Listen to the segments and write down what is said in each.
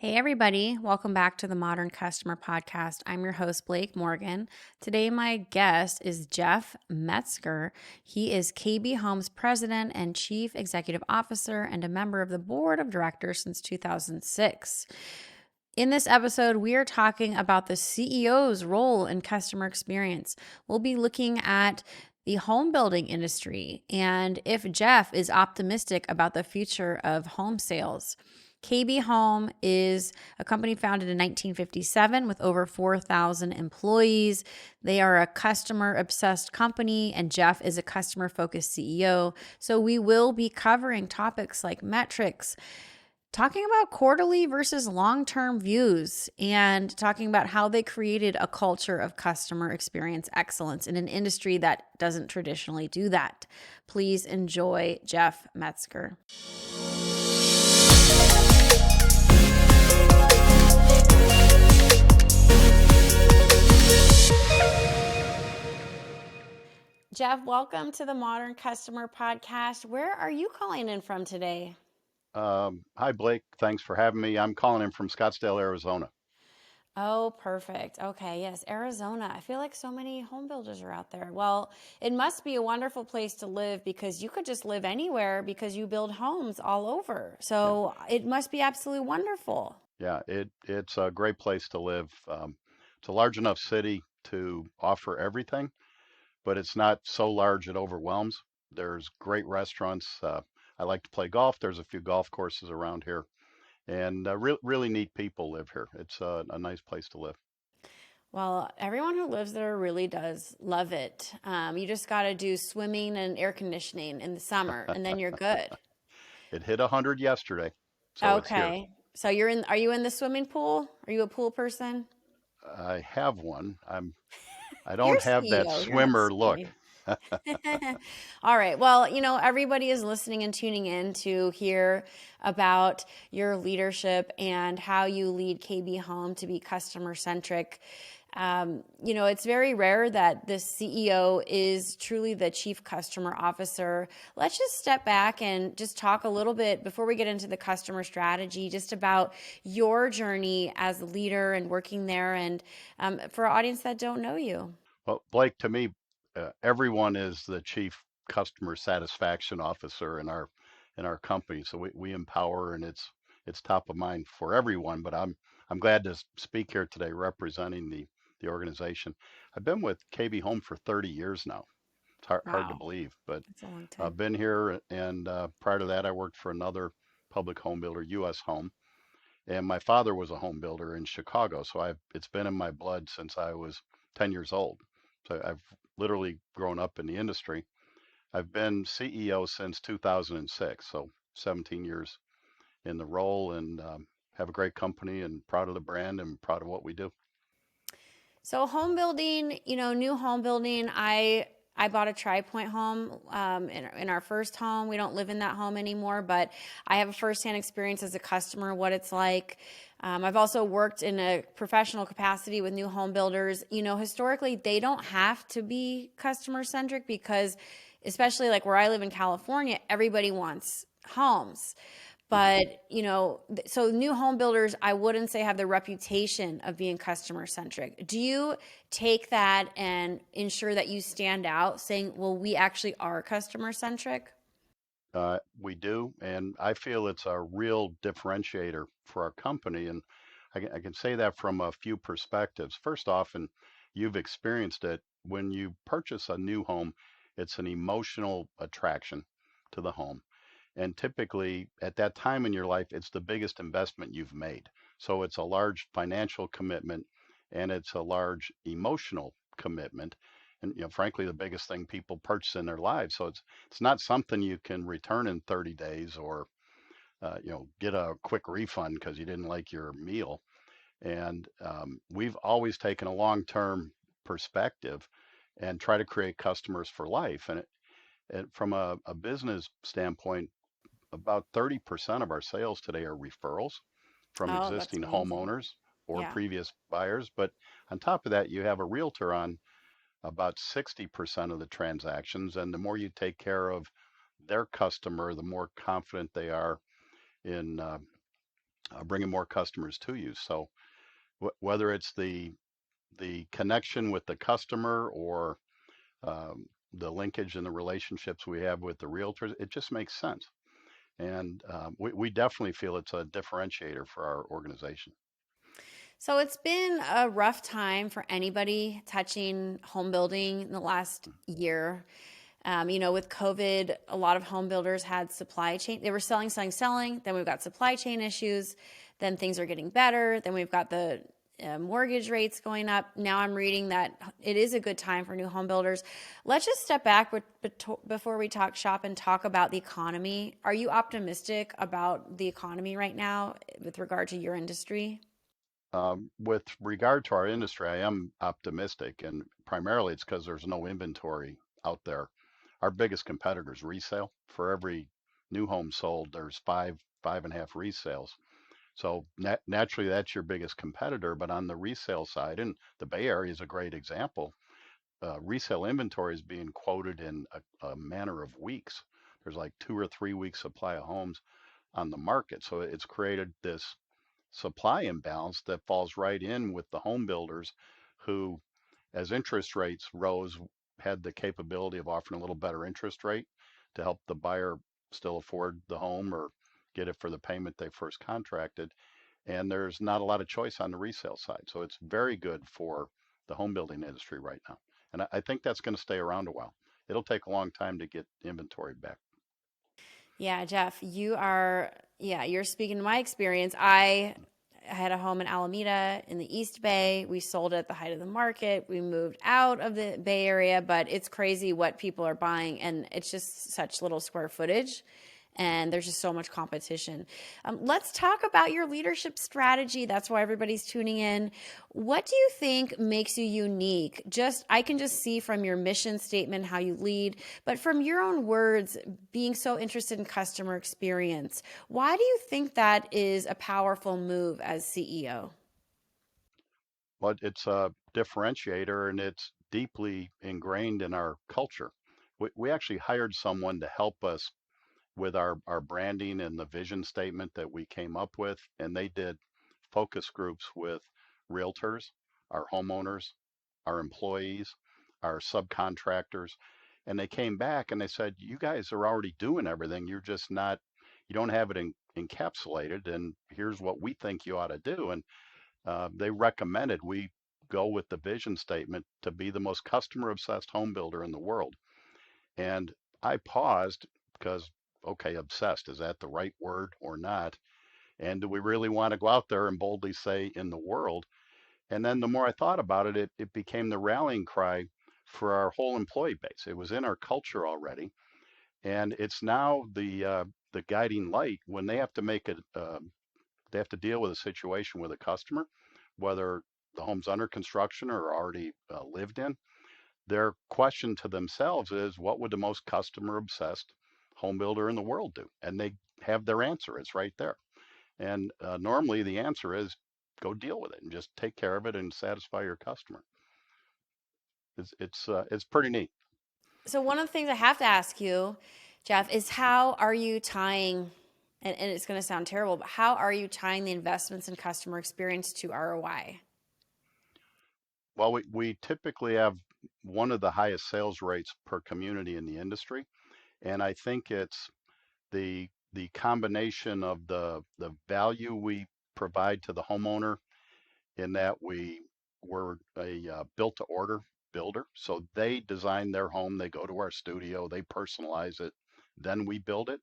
Hey, everybody. Welcome back to the Modern Customer Podcast. I'm your host, Blake Morgan. Today, my guest is Jeff Mezger. He is KB Home's president and chief executive officer and a member of the board of directors since 2006. In this episode, we are talking about the CEO's role in customer experience. We'll be looking at the home building industry and if Jeff is optimistic about the future of home sales. KB Home is a company founded in 1957 with over 4,000 employees. They are a customer-obsessed company, and Jeff is a customer-focused CEO. So we will be covering topics like metrics, talking about quarterly versus long-term views, and talking about how they created a culture of customer experience excellence in an industry that doesn't traditionally do that. Please enjoy Jeff Mezger. Jeff, welcome to the Modern Customer Podcast. Where are you calling in from today? Hi, Blake. Thanks for having me. I'm calling in from Scottsdale, Arizona. Oh, perfect. Okay, yes, Arizona. I feel like so many home builders are out there. Well, it must be a wonderful place to live because you could just live anywhere because you build homes all over. Yeah, So it must be absolutely wonderful. yeah. It's a great place to live. It's a large enough city to offer everything, but it's not so large it overwhelms. There's great restaurants. I like to play golf. There's a few golf courses around here, and really neat people live here. It's a nice place to live. Well, everyone who lives there really does love it. You just got to do swimming and air conditioning in the summer, and then you're good. It hit 100 yesterday, so it's here. Okay. So are you in the swimming pool? Are you a pool person? I have one. I You're don't have that CEO. You're not swimmer look. swimming. All right. Well, everybody is listening and tuning in to hear about your leadership and how you lead KB Home to be customer centric. It's very rare that the CEO is truly the chief customer officer. Let's just step back and just talk a little bit before we get into the customer strategy, just about your journey as a leader and working there, and for our audience that don't know you. Well, Blake, to me, everyone is the chief customer satisfaction officer in our company. So we empower, and it's top of mind for everyone. But I'm glad to speak here today representing the organization. I've been with KB Home for 30 years now. It's hard to Wow, believe, but that's a long I've time. been here, and prior to that, I worked for another public home builder, U.S. Home, and my father was a home builder in Chicago. So it's been in my blood since I was 10 years old. So I've literally grown up in the industry. I've been CEO since 2006, so 17 years in the role, and have a great company and proud of the brand and proud of what we do. So home building, new home building. I bought a Tri-Point home in our first home. We don't live in that home anymore, but I have a firsthand experience as a customer what it's like. I've also worked in a professional capacity with new home builders. Historically, they don't have to be customer centric because, especially like where I live in California, everybody wants homes. Mhm. But, so new home builders, I wouldn't say have the reputation of being customer centric. Do you take that and ensure that you stand out saying, well, we actually are customer centric? We do, and I feel it's a real differentiator for our company. And I can say that from a few perspectives. First off, and you've experienced it, when you purchase a new home, it's an emotional attraction to the home. And typically, at that time in your life, it's the biggest investment you've made. So it's a large financial commitment and it's a large emotional commitment. And frankly, the biggest thing people purchase in their lives. So it's not something you can return in 30 days or get a quick refund because you didn't like your meal. And we've always taken a long-term perspective and try to create customers for life. And from a business standpoint, about 30% of our sales today are referrals from Oh, that's existing amazing. homeowners or Yeah. previous buyers. But on top of that, you have a realtor on about 60% of the transactions. And the more you take care of their customer, the more confident they are in bringing more customers to you. So whether it's the connection with the customer or the linkage and the relationships we have with the realtors, it just makes sense. And we definitely feel it's a differentiator for our organization. So it's been a rough time for anybody touching home building in the last year. With COVID, a lot of home builders had supply chain. They were selling, selling, selling. Then we've got supply chain issues. Then things are getting better. Then we've got the mortgage rates going up. Now I'm reading that it is a good time for new home builders. Let's just step back before we talk shop and talk about the economy. Are you optimistic about the economy right now with regard to your industry? With regard to our industry, I am optimistic, and primarily it's because there's no inventory out there. Our biggest competitor is resale. For every new home sold, there's five and a half resales. So naturally, that's your biggest competitor. But on the resale side, and the Bay Area is a great example, resale inventory is being quoted in a manner of weeks. There's like 2 or 3 weeks supply of homes on the market. So it's created this supply imbalance that falls right in with the home builders who, as interest rates rose, had the capability of offering a little better interest rate to help the buyer still afford the home or get it for the payment they first contracted. And there's not a lot of choice on the resale side. So it's very good for the home building industry right now. And I think that's going to stay around a while. It'll take a long time to get inventory back. Yeah, Jeff, you're speaking to my experience. I had a home in Alameda in the East Bay. We sold it at the height of the market. We moved out of the Bay Area, but it's crazy what people are buying, and it's just such little square footage. And there's just so much competition. Let's talk about your leadership strategy. That's why everybody's tuning in. What do you think makes you unique? I can just see from your mission statement how you lead, but from your own words, being so interested in customer experience, why do you think that is a powerful move as CEO? But it's a differentiator and it's deeply ingrained in our culture. We actually hired someone to help us with our branding and the vision statement that we came up with. And they did focus groups with realtors, our homeowners, our employees, our subcontractors. And they came back and they said, you guys are already doing everything. You're just not, you don't have it encapsulated. And here's what we think you ought to do. And they recommended we go with the vision statement to be the most customer obsessed home builder in the world. And I paused because, okay, obsessed, is that the right word or not? And do we really want to go out there and boldly say in the world? And then the more I thought about it, it became the rallying cry for our whole employee base. It was in our culture already. And it's now the guiding light when they have to they have to deal with a situation with a customer, whether the home's under construction or already lived in. Their question to themselves is, what would the most customer obsessed home builder in the world do? And they have their answer. It's right there. And normally the answer is go deal with it and just take care of it and satisfy your customer. It's pretty neat. So one of the things I have to ask you, Jeff, is how are you tying, and it's going to sound terrible, but how are you tying the investments in customer experience to ROI? Well, we typically have one of the highest sales rates per community in the industry, and I think it's the combination of the value we provide to the homeowner in that we're a built to order builder. So they design their home, they go to our studio, they personalize it, then we build it.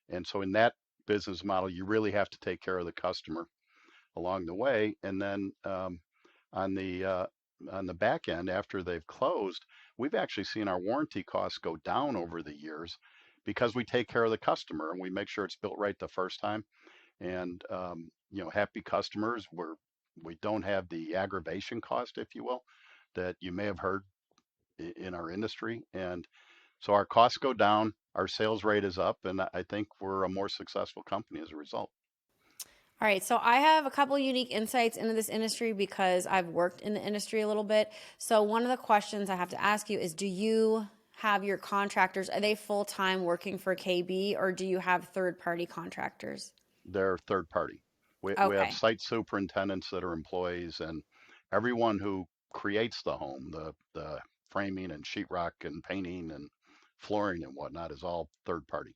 And so in that business model, you really have to take care of the customer along the way. And then on the uh, on the back end, after they've closed, we've actually seen our warranty costs go down over the years because we take care of the customer and we make sure it's built right the first time. And happy customers, we don't have the aggravation cost, if you will, that you may have heard in our industry. And so our costs go down, our sales rate is up, and I think we're a more successful company as a result. All right, so I have a couple unique insights into this industry because I've worked in the industry a little bit. So one of the questions I have to ask you is, do you have your contractors, are they full-time working for KB, or do you have third-party contractors? They're third party. We have Okay. site superintendents that are employees, and everyone who creates the home, the framing and sheetrock and painting and flooring and whatnot is all third party.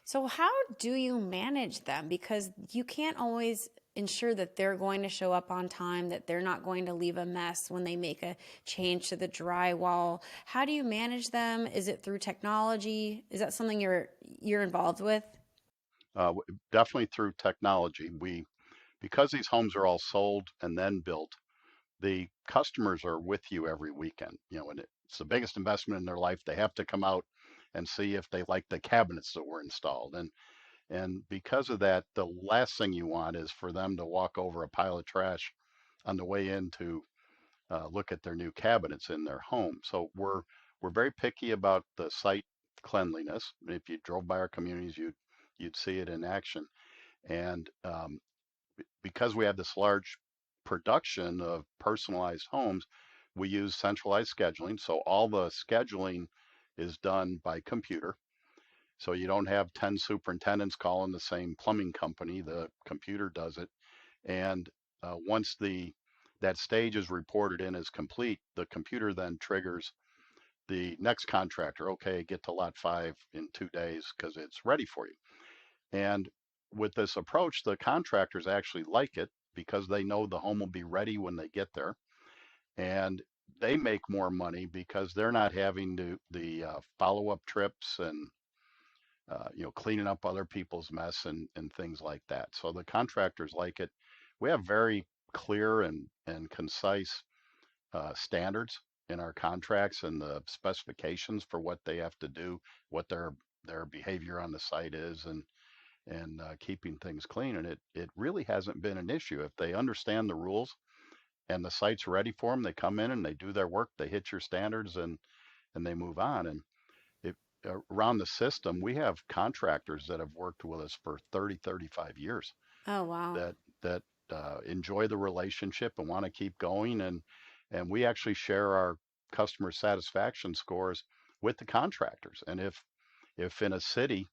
So, how do you manage them? Because you can't always ensure that they're going to show up on time, that they're not going to leave a mess when they make a change to the drywall. How do you manage them? Is it through technology? Is that something you're involved with? Definitely through technology. Because these homes are all sold and then built, the customers are with you every weekend. And it's the biggest investment in their life. They have to come out and see if they like the cabinets that were installed. And because of that, the last thing you want is for them to walk over a pile of trash on the way in to look at their new cabinets in their home. So we're very picky about the site cleanliness. If you drove by our communities, you'd see it in action. And because we have this large production of personalized homes, we use centralized scheduling. So all the scheduling is done by computer. So you don't have 10 superintendents calling the same plumbing company. The computer does it. And once that stage is reported in as complete, the computer then triggers the next contractor. Okay, get to lot 5 in 2 days because it's ready for you. And with this approach, the contractors actually like it because they know the home will be ready when they get there, and they make more money because they're not having to the follow-up trips and cleaning up other people's mess and things like that. So the contractors like it. We have very clear and concise standards in our contracts and the specifications for what they have to do, what their behavior on the site is, and keeping things clean. And it really hasn't been an issue. If they understand the rules and the site's ready for them, they come in and they do their work, they hit your standards, and they move on. And it, around the system, we have contractors that have worked with us for 30, 35 years Oh, wow. that enjoy the relationship and want to keep going. And we actually share our customer satisfaction scores with the contractors. And if in a city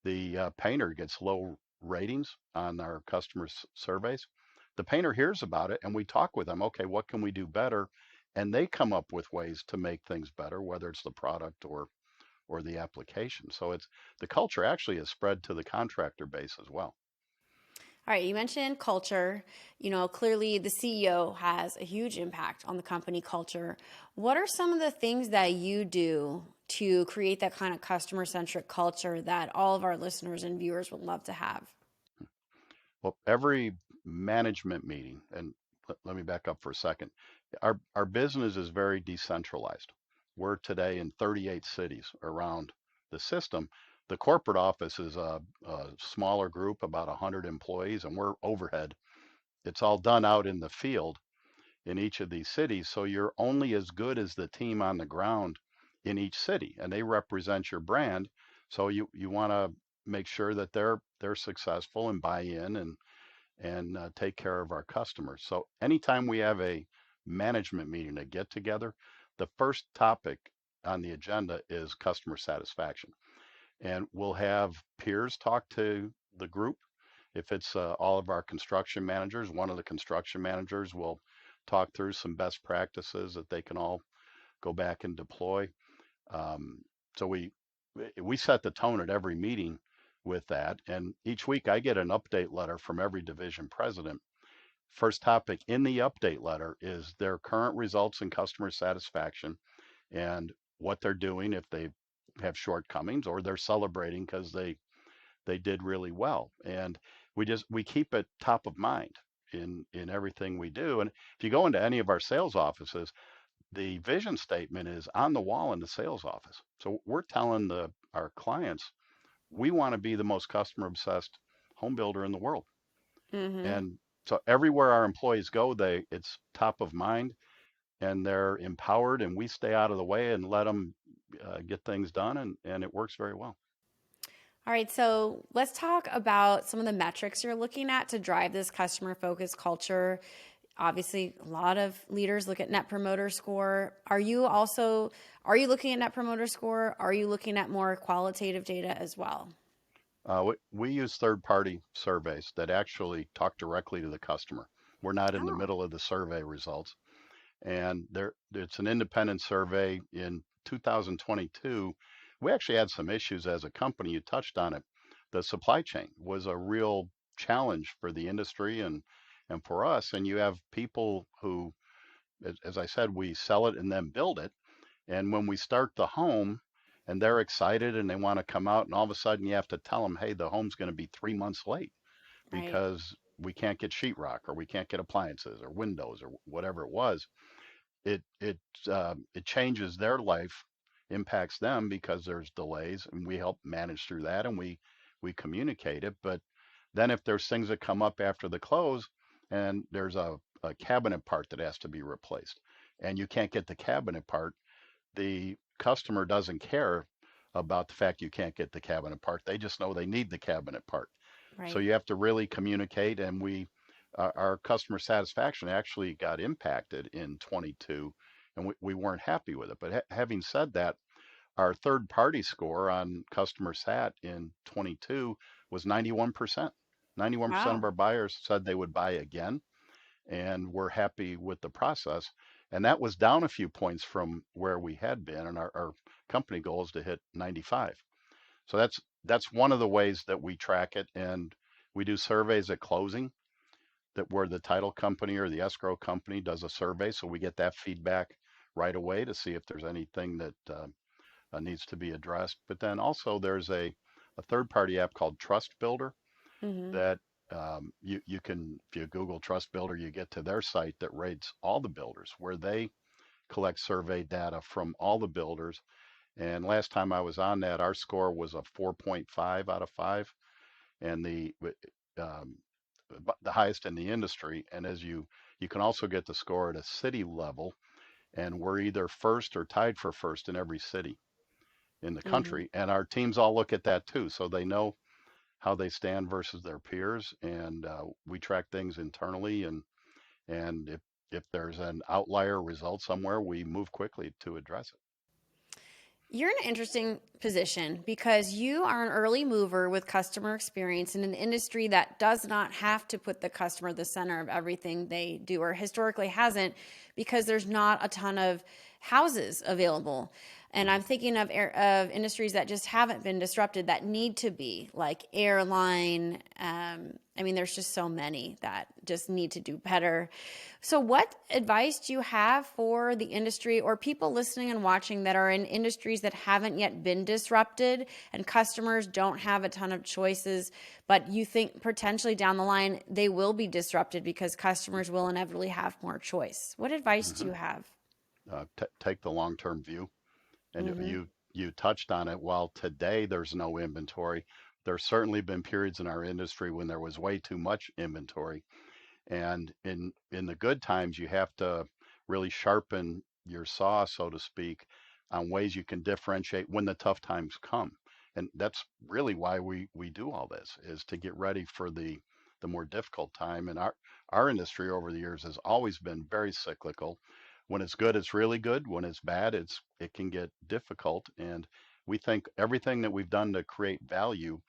the painter gets low ratings on our surveys, the painter hears about it and we talk with them. Okay, what can we do better? And they come up with ways to make things better, whether it's the product or the application. So it's the culture actually is spread to the contractor base as well. All right, you mentioned culture. Clearly the CEO has a huge impact on the company culture. What are some of the things that you do to create that kind of customer centric culture that all of our listeners and viewers would love to have? Well, every management meeting, and let me back up for a second. Our business is very decentralized. We're today in 38 cities around the system. The corporate office is a smaller group, about 100 employees, and we're overhead. It's all done out in the field in each of these cities. So you're only as good as the team on the ground in each city, and they represent your brand. So you want to make sure that they're successful and buy in and take care of our customers. So anytime we have a management meeting, a get together, the first topic on the agenda is customer satisfaction. And we'll have peers talk to the group. If it's all of our construction managers, one of the construction managers will talk through some best practices that they can all go back and deploy. Um, so we set the tone at every meeting with that. And each week I get an update letter from every division president. First topic in the update letter is their current results in customer satisfaction and what they're doing if they have shortcomings or they're celebrating because they did really well. And we keep it top of mind in everything we do. And if you go into any of our sales offices, the vision statement is on the wall in the sales office. So we're telling our clients we want to be the most customer obsessed home builder in the world. Mm-hmm. And so everywhere our employees go, it's top of mind and they're empowered and we stay out of the way and let them get things done and it works very well. All right, so let's talk about some of the metrics you're looking at to drive this customer focused culture. Obviously, a lot of leaders look at net promoter score. Are you looking at net promoter score? Are you looking at more qualitative data as well? We use third-party surveys that actually talk directly to the customer. We're not in the Oh, middle of the survey results. And it's an independent survey in 2022. We actually had some issues as a company. You touched on it. The supply chain was a real challenge for the industry and for us. And you have people who, as I said, we sell it and then build it. And when we start the home and they're excited and they want to come out, and all of a sudden you have to tell them, hey, the home's going to be 3 months late right, because we can't get sheetrock or we can't get appliances or windows or whatever it was. It changes their life, impacts them because there's delays, and we help manage through that, and we communicate it. But then if there's things that come up after the close, and there's a cabinet part that has to be replaced, and you can't get the cabinet part, the customer doesn't care about the fact you can't get the cabinet part. They just know they need the cabinet part. So right. you have to really communicate, and our customer satisfaction actually got impacted in 22, and we weren't happy with it. But having said that, our third party score on customer sat in 22 was 91%. 91% of Wow. our buyers said they would buy again, and we're happy with the process. And that was down a few points from where we had been, and our company goal is to hit 95. So that's one of the ways that we track it, and we do surveys at closing that where the title company or the escrow company does a survey, so we get that feedback right away to see if there's anything that needs to be addressed. But then also there's a third party app called Trust Builder Mm-hmm. that you can, if you Google Trust Builder, you get to their site that rates all the builders where they collect survey data from all the builders. And last time I was on that, our score was a 4.5 out of 5, and um, the highest in the industry. And as you can also get the score at a city level, and we're either first or tied for first in every city in the Mm-hmm. country. And our teams all look at that too, so they know how they stand versus their peers. And we track things internally, and if there's an outlier result somewhere, we move quickly to address it. You're in an interesting position because you are an early mover with customer experience in an industry that does not have to put the customer at the center of everything they do, or historically hasn't, because there's not a ton of houses available. And Mhm. I'm thinking of industries that just haven't been disrupted that need to be, like airline. I mean, there's just so many that just need to do better. So, what advice do you have for the industry or people listening and watching that are in industries that haven't yet been disrupted and customers don't have a ton of choices, but you think potentially down the line they will be disrupted because customers will inevitably have more choice? What advice do Mhm. you have? Take the long-term view, and Mm-hmm. you touched on it. While today there's no inventory, there's certainly been periods in our industry when there was way too much inventory. And in the good times, you have to really sharpen your saw, so to speak, on ways you can differentiate when the tough times come. And that's really why we do all this, is to get ready for the more difficult time. And our industry over the years has always been very cyclical. When it's good, it's really good. When it's bad, it can get difficult. And we think everything that we've done to create value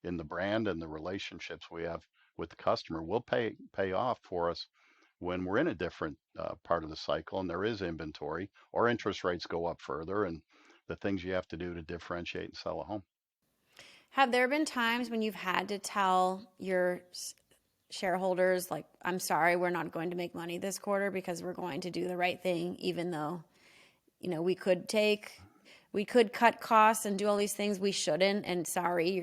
in the brand and the relationships we have with the customer will pay off for us when we're in a different part of the cycle and there is inventory or interest rates go up further, and the things you have to do to differentiate and sell a home. Have there been times when you've had to tell your shareholders, like, I'm sorry, we're not going to make money this quarter because we're going to do the right thing, even though, we could cut costs and do all these things we shouldn't, and sorry,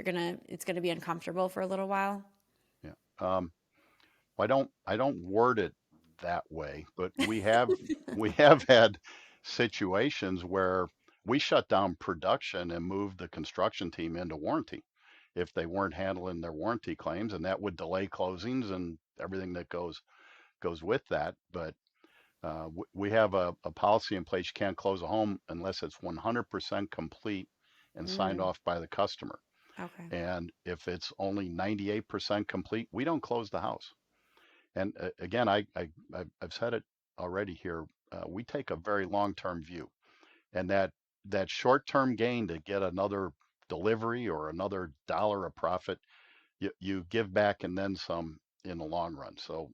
it's gonna be uncomfortable for a little while. Yeah. I don't word it that way, but we have had situations where we shut down production and moved the construction team into warranty if they weren't handling their warranty claims, and that would delay closings and everything that goes with that. But we have a policy in place. You can't close a home unless it's 100% complete and signed Mm, off by the customer. okay. And if it's only 98% complete, we don't close the house. And again, I've said it already here. We take a very long-term view, and that short-term gain to get another delivery or another dollar of profit, you give back and then some in the long run. So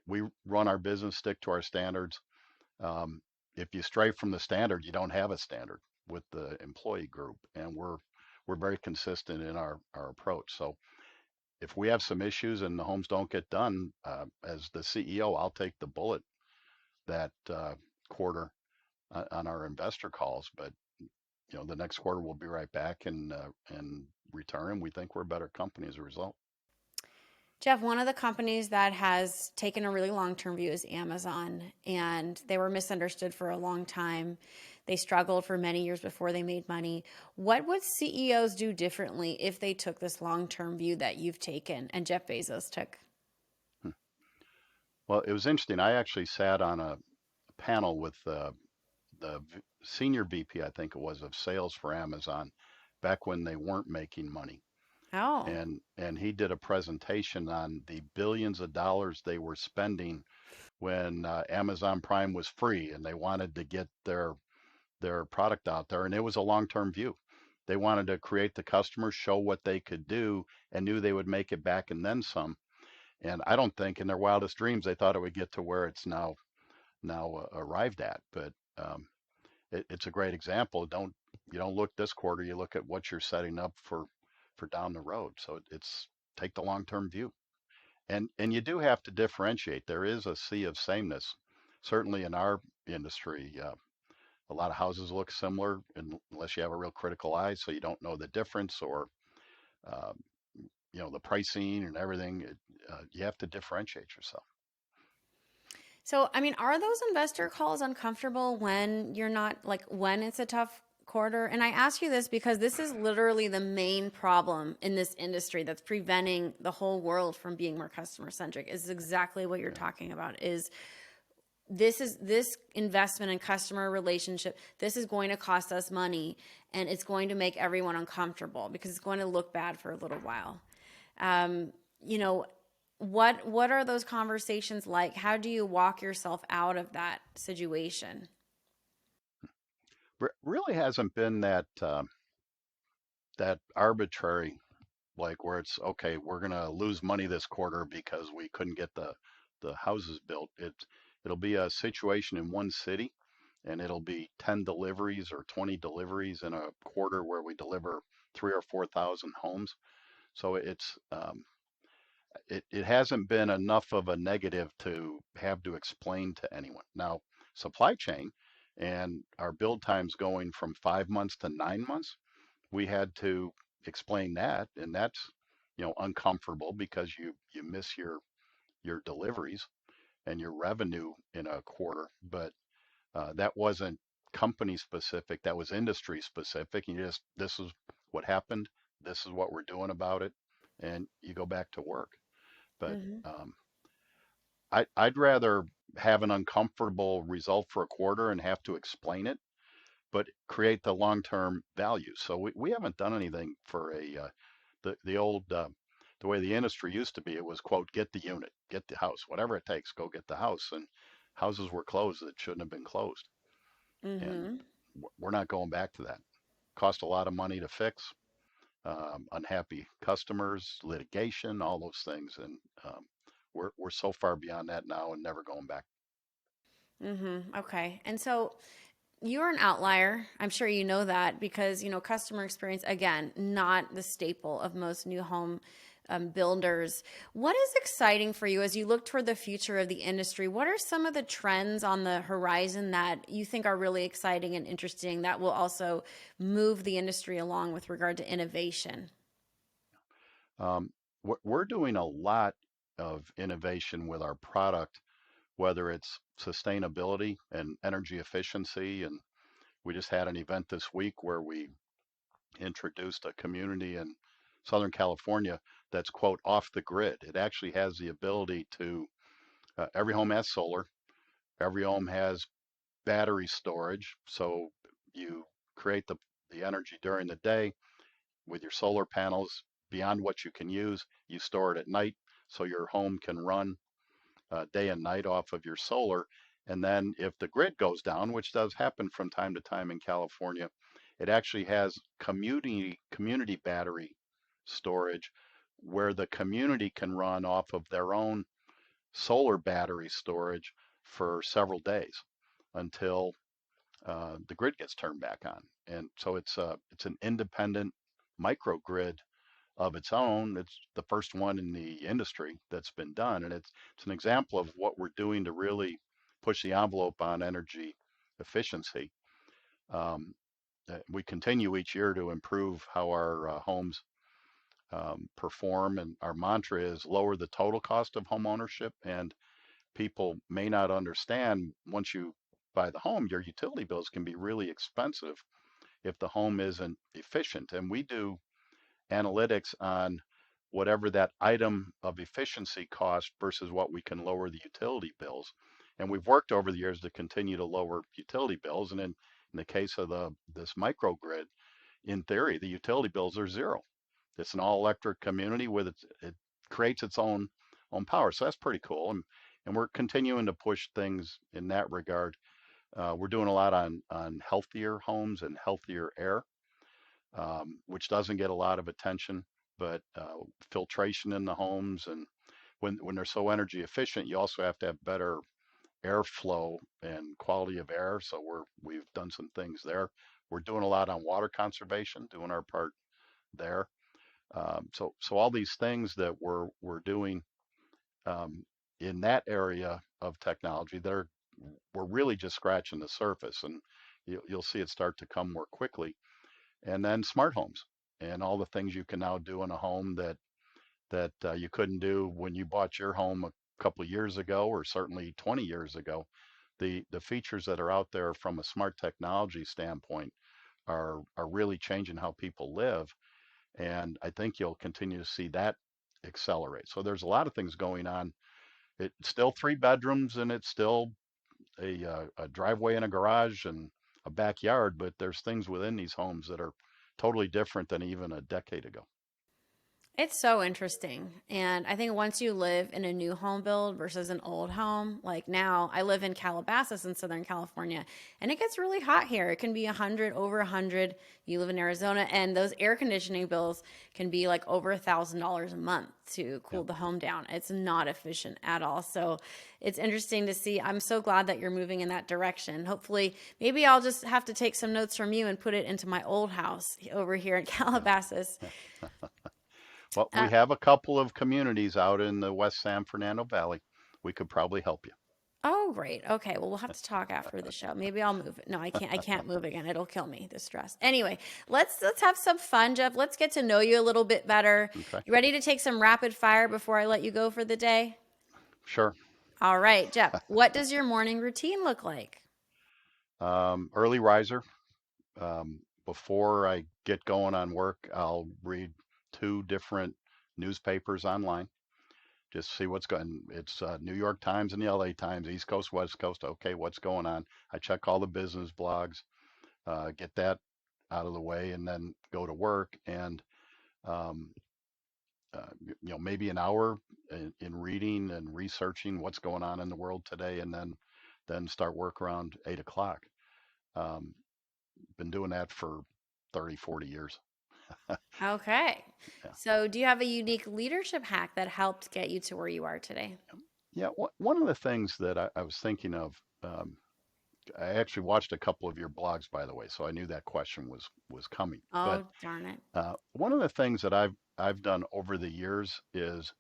we run our business, stick to our standards. Um, if you stray from the standard, you don't have a standard with the employee group, and we're very consistent in our approach. So if we have some issues and the homes don't get done, as the CEO, I'll take the bullet that quarter on our investor calls. But the next quarter we'll be right back and return, and we think we're a better company as a result. Jeff, one of the companies that has taken a really long term view is Amazon, and they were misunderstood for a long time. They struggled for many years before they made money. What would CEOs do differently if they took this long term view that you've taken and Jeff Bezos took? Hmm. Well, it was interesting. I actually sat on a panel with the senior VP, I think it was, of sales for Amazon back when they weren't making money. Oh, And he did a presentation on the billions of dollars they were spending when Amazon Prime was free and they wanted to get their product out there. And it was a long-term view. They wanted to create the customer, show what they could do, and knew they would make it back and then some. And I don't think in their wildest dreams they thought it would get to where it's now arrived at. But it's a great example. You don't look this quarter, you look at what you're setting up for down the road. So it's take the long-term view. And you do have to differentiate. There is a sea of sameness. Certainly in our industry, a lot of houses look similar unless you have a real critical eye, so you don't know the difference or uh, the pricing and everything. You have to differentiate yourself. so I mean, are those investor calls uncomfortable when you're not like when it's a tough quarter? And I ask you this because this is literally the main problem in this industry that's preventing the whole world from being more customer centric. Is exactly what you're Yeah. talking about. Is this investment in customer relationship, this is going to cost us money, and it's going to make everyone uncomfortable because it's going to look bad for a little while. um, you know what are those conversations like? How do you walk yourself out of that situation? Really hasn't been that arbitrary, like where it's okay, we're gonna lose money this quarter because we couldn't get the houses built. It'll be a situation in one city, and it'll be 10 deliveries or 20 deliveries in a quarter where we deliver 3 or 4 thousand homes. So it hasn't been enough of a negative to have to explain to anyone. Now, supply chain and our build times going from 5 months to 9 months, we had to explain that, and that's uncomfortable because you miss your deliveries and your revenue in a quarter. But that wasn't company specific, that was industry specific. You just, this is what happened, this is what we're doing about it, and you go back to work. But Mm-hmm. I'd rather have an uncomfortable result for a quarter and have to explain it, but create the long-term value. So we haven't done anything for the old the way the industry used to be. It was, quote, get the unit, get the house, whatever it takes, go get the house. And houses were closed that shouldn't have been closed. And Mm-hmm. we're not going back to that. Cost a lot of money to fix, unhappy customers, litigation, all those things. And we're so far beyond that now and never going back. Mm-hmm. Okay. And so you're an outlier. I'm sure you know that because, customer experience, again, not the staple of most new home builders. What is exciting for you as you look toward the future of the industry? What are some of the trends on the horizon that you think are really exciting and interesting that will also move the industry along with regard to innovation? Um, we're doing a lot of innovation with our product, whether it's sustainability and energy efficiency. And we just had an event this week where we introduced a community in Southern California that's, quote, off the grid. It actually has the ability to, every home has solar, every home has battery storage. So you create the energy during the day with your solar panels beyond what you can use. You store it at night so your home can run day and night off of your solar. And then if the grid goes down, which does happen from time to time in California, It actually has community battery storage where the community can run off of their own solar battery storage for several days until the grid gets turned back on. And so it's an independent microgrid of its own. It's the first one in the industry that's been done, and it's an example of what we're doing to really push the envelope on energy efficiency. Um, we continue each year to improve how our homes perform, and our mantra is lower the total cost of home ownership. And people may not understand once you buy the home, your utility bills can be really expensive if the home isn't efficient. And we do analytics on whatever that item of efficiency cost versus what we can lower the utility bills. And we've worked over the years to continue to lower utility bills. And in the case of this microgrid, in theory, the utility bills are zero. It's an all electric community with it creates its own power. So that's pretty cool. And we're continuing to push things in that regard. We're doing a lot on healthier homes and healthier air, which doesn't get a lot of attention, but filtration in the homes. And when they're so energy efficient, you also have to have better airflow and quality of air. So we've done some things there. We're doing a lot on water conservation, doing our part there. So all these things that we're doing um, in that area of technology, we're really just scratching the surface, and you'll see it start to come more quickly. And then smart homes and all the things you can now do in a home that you couldn't do when you bought your home a couple of years ago, or certainly 20 years ago. The features that are out there from a smart technology standpoint are really changing how people live, and I think you'll continue to see that accelerate. So there's a lot of things going on. It's still 3 bedrooms, and it's still a driveway and a garage and a backyard, but there's things within these homes that are totally different than even a decade ago. It's so interesting. And I think once you live in a new home build versus an old home, like now I live in Calabasas in Southern California, and it gets really hot here. It can be 100, over 100. You live in Arizona, and those air conditioning bills can be like over $1,000 a month to Yeah. cool the home down. It's not efficient at all. So it's interesting to see. I'm so glad that you're moving in that direction. Hopefully, maybe I'll just have to take some notes from you and put it into my old house over here in Yeah. Calabasas. Well, we Uh, have a couple of communities out in the West San Fernando Valley. We could probably help you. Oh, great. Okay. Well, we'll have to talk after the show. Maybe I'll move it. No, I can't. I can't move again. It'll kill me. The stress. Anyway, let's have some fun, Jeff. Let's get to know you a little bit better. Okay. You ready to take some rapid fire before I let you go for the day? Sure. All right, Jeff. What does your morning routine look like? Early riser. Before I get going on work, I'll read 2 different newspapers online. Just see what's going. It's New York Times and the LA Times, East Coast, West Coast. Okay, what's going on? I check all the business blogs, get that out of the way, and then go to work. And um, maybe an hour in reading and researching what's going on in the world today, and then start work around 8 o'clock. Um, been doing that for 30, 40 years. Okay. Yeah. So, do you have a unique leadership hack that helped get you to where you are today? Yeah. One of the things that I was thinking of, I actually watched a couple of your blogs, by the way, so I knew that question was coming. But Oh, darn it. one of the things that I've done over the years is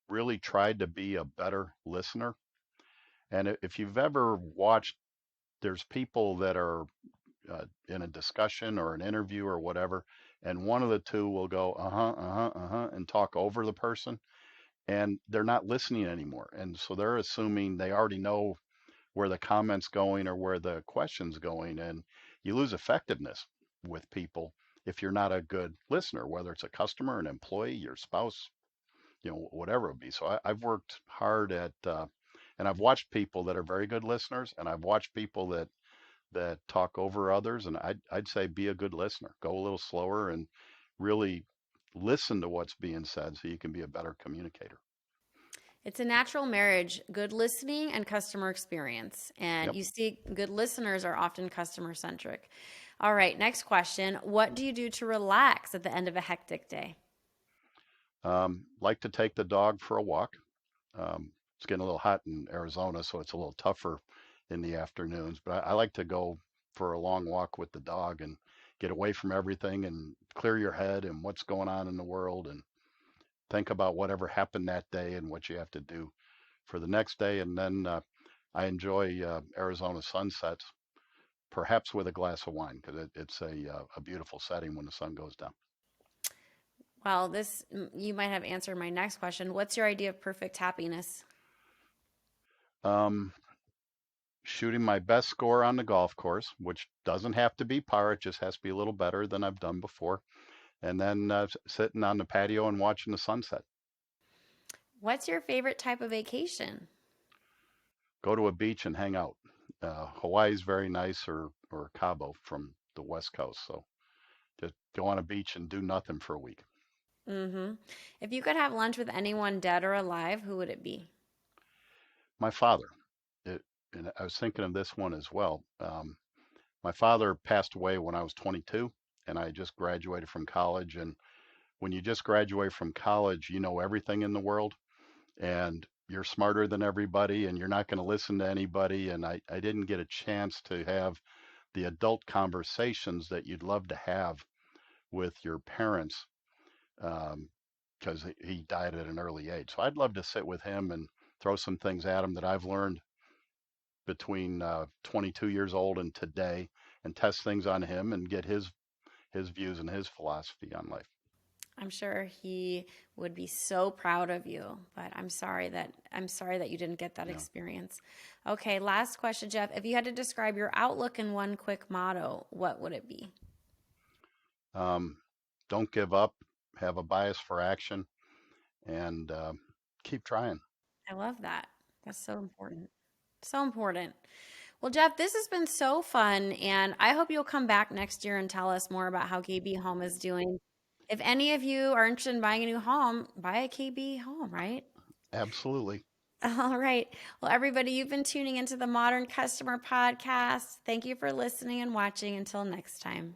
really tried to be a better listener. And if you've ever watched, there's people that are in a discussion or an interview or whatever, and one of the two will go, and talk over the person, and they're not listening anymore. And so they're assuming they already know where the comment's going or where the question's going, and you lose effectiveness with people if you're not a good listener, whether it's a customer, an employee, your spouse, whatever it be. So I've worked hard and I've watched people that are very good listeners, and I've watched people that talk over others. And I'd say be a good listener. Go a little slower and really listen to what's being said so you can be a better communicator. It's a natural marriage, good listening and customer experience. And Yep. you see, good listeners are often customer centric. All right, next question. What do you do to relax at the end of a hectic day? Like to take the dog for a walk. It's getting a little hot in Arizona, so it's a little tougher in the afternoons, but I like to go for a long walk with the dog and get away from everything and clear your head and what's going on in the world and think about whatever happened that day and what you have to do for the next day. And then I enjoy Arizona sunsets, perhaps with a glass of wine, because it's a beautiful setting when the sun goes down. Well, this you might have answered my next question. What's your idea of perfect happiness? Um, Shooting my best score on the golf course, which doesn't have to be par, it just has to be a little better than I've done before. And then sitting on the patio and watching the sunset. What's your favorite type of vacation? Go to a beach and hang out. Hawaii's very nice, or Cabo from the West Coast. So just go on a beach and do nothing for a week. Mm-hmm. If you could have lunch with anyone dead or alive, who would it be? My father, it, and I was thinking of this one as well. My father passed away when I was 22, and I just graduated from college. And when you just graduate from college, you know everything in the world, and you're smarter than everybody, and you're not going to listen to anybody. And I didn't get a chance to have the adult conversations that you'd love to have with your parents, because he died at an early age. So I'd love to sit with him and throw some things at him that I've learned between 22 years old and today, and test things on him and get his views and his philosophy on life. I'm sure he would be so proud of you, but I'm sorry that you didn't get that Yeah. experience. Okay, last question, Jeff. If you had to describe your outlook in one quick motto, what would it be? Um, don't give up. Have a bias for action, and keep trying. I love that. That's so important. So important. Well, Jeff, this has been so fun, and I hope you'll come back next year and tell us more about how KB Home is doing. If any of you are interested in buying a new home, buy a KB home, right? Absolutely. All right. Well, everybody, you've been tuning into the Modern Customer Podcast. Thank you for listening and watching. Until next time.